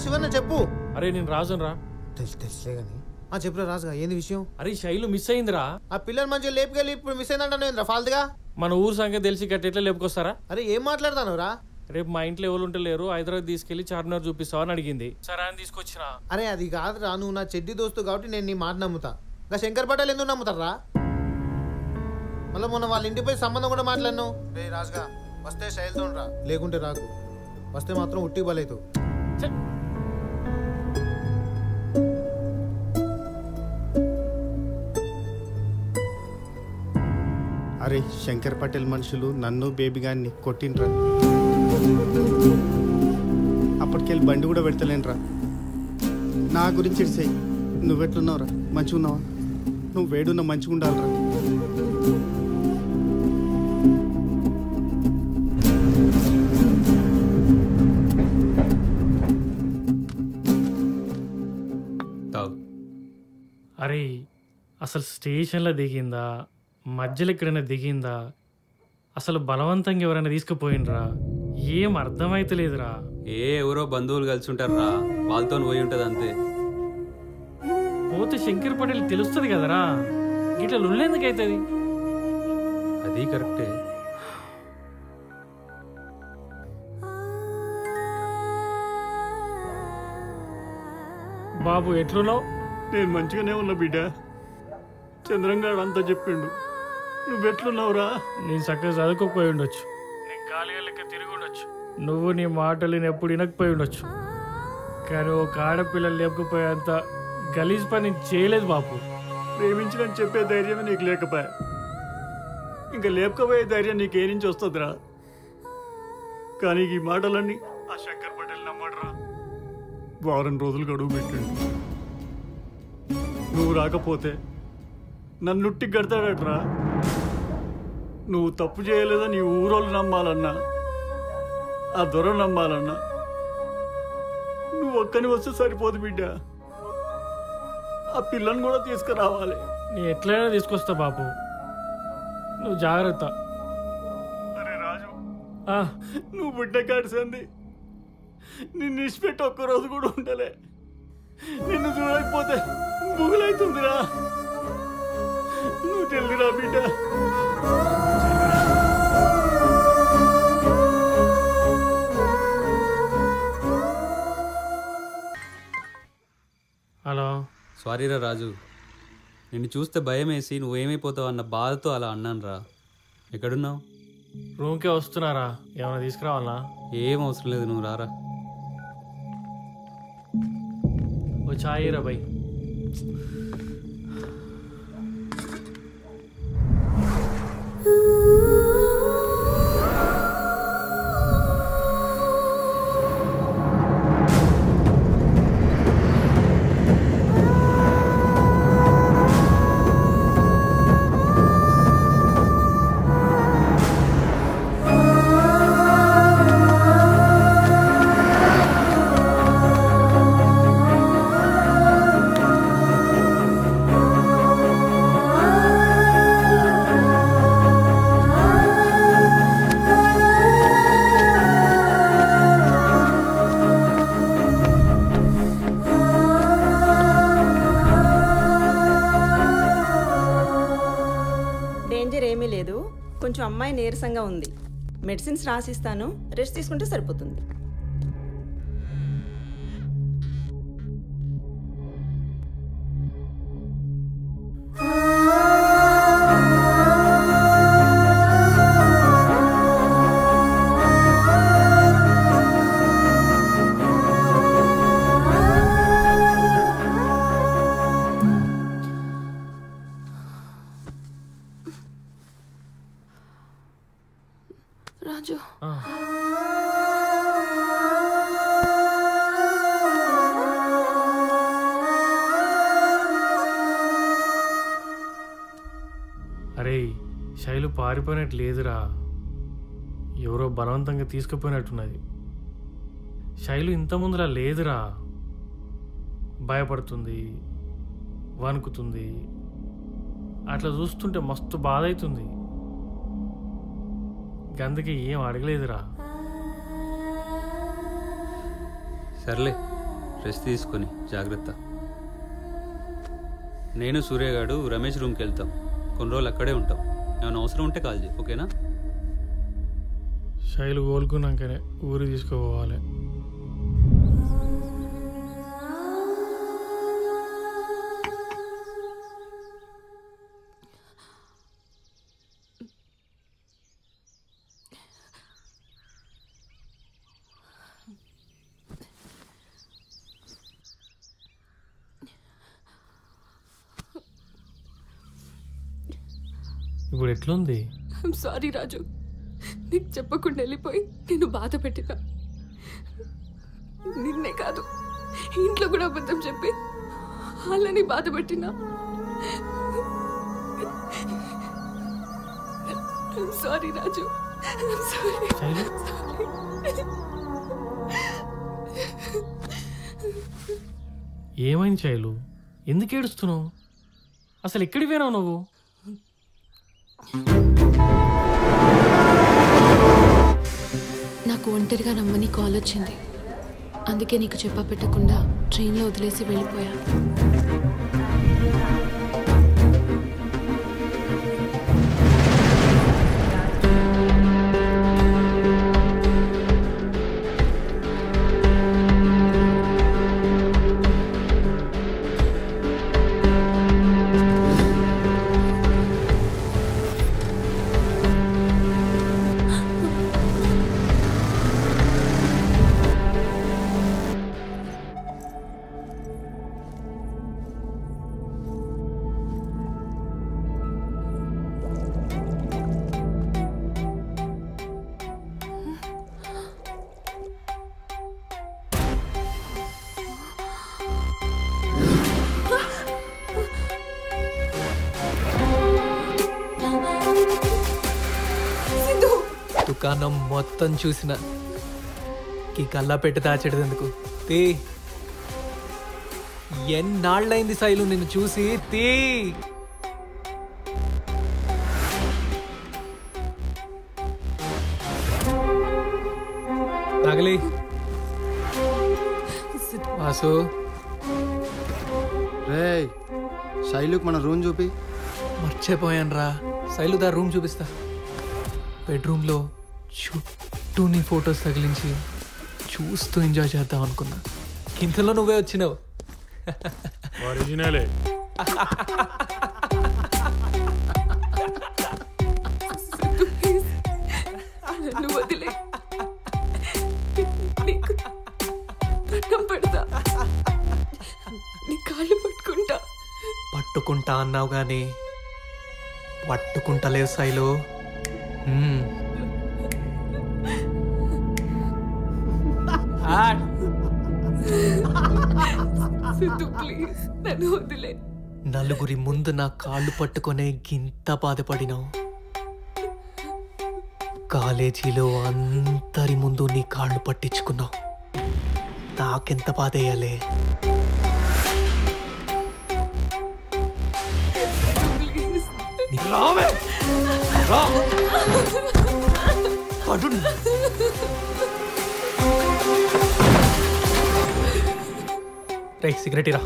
శివన్న చెప్పు. అరే నేను రాజును రా. తెలుసులే కానీ చెప్పురా రాజుగా, ఏంది విషయం? అరే శైలు మిస్ అయిందిరా. ఆ పిల్లలు మంచిగా లేపుకెళ్ళి ఇప్పుడు మిస్ అయిందంటాను ఫాల్తుగా. మన ఊరు సంగతి తెలిసి గట్టి ఎట్లా లేపుకొస్తారా? అరే ఏం మాట్లాడతాను రా? రేపు మా ఇంట్లో ఎవరు ఉంటే లేరు, హైదరాబాద్ తీసుకెళ్లి చార్మినార్ చూపిస్తావు అని అడిగింది. సరే అని తీసుకొచ్చినా. అరే అది కాదురా, నువ్వు నా చెడ్డి దోస్తు కాబట్టి నేను నీ మాట నమ్ముతా. ఇంకా శంకర్ పటేల్ ఎందుకు నమ్ముతారా? మళ్ళీ మొన్న వాళ్ళ ఇంటికి పోయి సంబంధం కూడా మాట్లాడినావు. రే రాజుగా, వస్తే శైలితో రా, లేకుంటే రాకు. వస్తే మాత్రం ఉట్టి బలైతు. అరే శంకర్ పటేల్ మనుషులు నన్ను బేబీ గారిని కొట్టిండ్రా. అప్పటికెళ్ళి బండి కూడా పెడతలేనురా. నా గురించి ఇడిసేయి. నువ్వెట్లున్నావురా? మంచిగా ఉన్నావా? నువ్వు వేడున్న మంచిగా ఉండాలిరా. అరే అసలు స్టేషన్లో దిగిందా, మధ్యలో ఎక్కడైనా దిగిందా, అసలు బలవంతంగా ఎవరైనా తీసుకుపోయినరా? ఏం అర్థమైతలేదురా. ఎవరో బంధువులు కలిసి ఉంటారా, వాళ్ళతో పోయి ఉంటుంది అంతే. పోతే శంకర్ పటేల్ తెలుస్తుంది కదరా, ఇట్లా లొల్లేందుకు అవుతుంది? అది కరెక్టే. బాబు ఎట్లున్నావు? నేను మంచిగానే ఉన్నా బిడ్డ. చంద్రంగాడు అంతా చెప్పిండు. నువ్వెట్లున్నావురా? నేను చక్కగా చదువుకోపోయి ఉండొచ్చు, నీ ఖాళీగా లెక్క తిరిగి ఉండొచ్చు, నువ్వు నీ మాటలు నేను ఎప్పుడు వినకపోయి ఉండొచ్చు, కానీ ఒక ఆడపిల్లలు లేకపోయేంత గలీజ్ పని చేయలేదు బాబు. ప్రేమించని చెప్పే ధైర్యమే నీకు లేకపోయా, ఇంకా లేపకపోయే ధైర్యం నీకే నుంచి వస్తుందిరా. కానీ ఈ మాటలన్నీ ఆ శంకర్ పటేల్ నమ్మడరా. వారం రోజులు గడువు పెట్టండి. నువ్వు రాకపోతే నన్నుట్టి కడతాడట్రా. నువ్వు తప్పు చేయలేదా నీ ఊరోళ్ళు నమ్మాలన్నా, ఆ దొర నమ్మాలన్నా నువ్వు ఒక్కని వస్తే సరిపోదు బిడ్డ. ఆ పిల్లని కూడా తీసుకురావాలి. నేను ఎట్లయినా తీసుకొస్తా బాబు, నువ్వు జాగ్రత్త. అరే రాజు, నువ్వు బిడ్డ కాడిసింది నిన్ను ఇచ్చిపెట్టి ఒక్కరోజు కూడా ఉండలే. నిన్ను చూడకపోతే బుగులైతుందిరా. నువ్వు తెలియరా బిడ్డ? హలో. సారీరా రాజు, నిన్ను చూస్తే భయం వేసి నువ్వేమైపోతావు అన్న బాధతో అలా అన్నాను రా. ఎక్కడున్నావు? రూమ్కే వస్తున్నారా? ఏమైనా తీసుకురావాలా? ఏం అవసరం లేదు, నువ్వు రారా. ఓ చాయ్ రా భయ్. కొంచెం అమ్మాయి నీరసంగా ఉంది, మెడిసిన్స్ రాసిస్తాను, రెస్ట్ తీసుకుంటే సరిపోతుంది. రాజు, అరే శైలు పారిపోయినట్టు లేదురా, ఎవరో బలవంతంగా తీసుకుపోయినట్టున్నది. శైలు ఇంత ముందులా లేదురా, భయపడుతుంది, వణుకుతుంది, అట్లా చూస్తుంటే మస్తు బాధ అవుతుంది. అందుకే ఏం అడగలేదురా. సర్లే రెస్ట్ తీసుకొని జాగ్రత్త. నేను సూర్యగాడు రమేష్ రూమ్కి వెళ్తాం. కొన్ని రోజులు అక్కడే ఉంటాం. ఏమైనా అవసరం ఉంటే కాల్ చేయి, ఓకేనా? శైలు కోలుకున్నాకనే ఊరికి తీసుకుపోవాలి. ఇప్పుడు ఎట్లుంది? ఐమ్ సారీ రాజు, నీకు చెప్పకుండా వెళ్ళిపోయి నేను బాధ పెట్టినా. నిన్నే కాదు, ఇంట్లో కూడా అబద్ధం చెప్పి వాళ్ళని బాధ పెట్టినా. I'm sorry Raju, I'm sorry. ఏమైంది శైలు? ఎందుకు ఏడుస్తున్నావు? అసలు ఎక్కడికి పోయినావు నువ్వు? నాకు ఒంటరిగా రమ్మని కాల్ వచ్చింది. అందుకే నీకు చెప్పా పెట్టకుండా ట్రైన్లో వదిలేసి వెళ్ళిపోయా. దుకాణం మొత్తం చూసిన ఈ కల్లా పెట్టి దాచేటది ఎందుకు? తీ, ఎన్నాళ్ళైంది శైలు నిన్ను చూసి. తీ, నగలి వాసు. రే శైలుకి మన రూమ్ చూపి. మర్చిపోయాను రా, శైలుదా రూమ్ చూపిస్తా. బెడ్రూమ్లో చుట్టూ నీ ఫొటోస్ తగిలించి చూస్తూ ఎంజాయ్ చేద్దాం అనుకున్నా. ఇంతలో నువ్వే వచ్చినావు. ఒరిజినలే. నువ్వు వదిలే, నీకు దండం పెడతా, నీ కాళ్ళు పట్టుకుంటా. పట్టుకుంటా అన్నావు గానీ పట్టుకుంటలేవు శైలు. సిద్ధు ప్లీజ్ నన్ను వదిలే. నలుగురి ముందు నా కాళ్ళు పట్టుకునే గింత బాధపడినావు. కాలేజీలో అందరి ముందు నీ కాళ్ళు పట్టించుకున్నావు. నాకెంత బాధ అయ్యాలే. సిగరెట్ రా.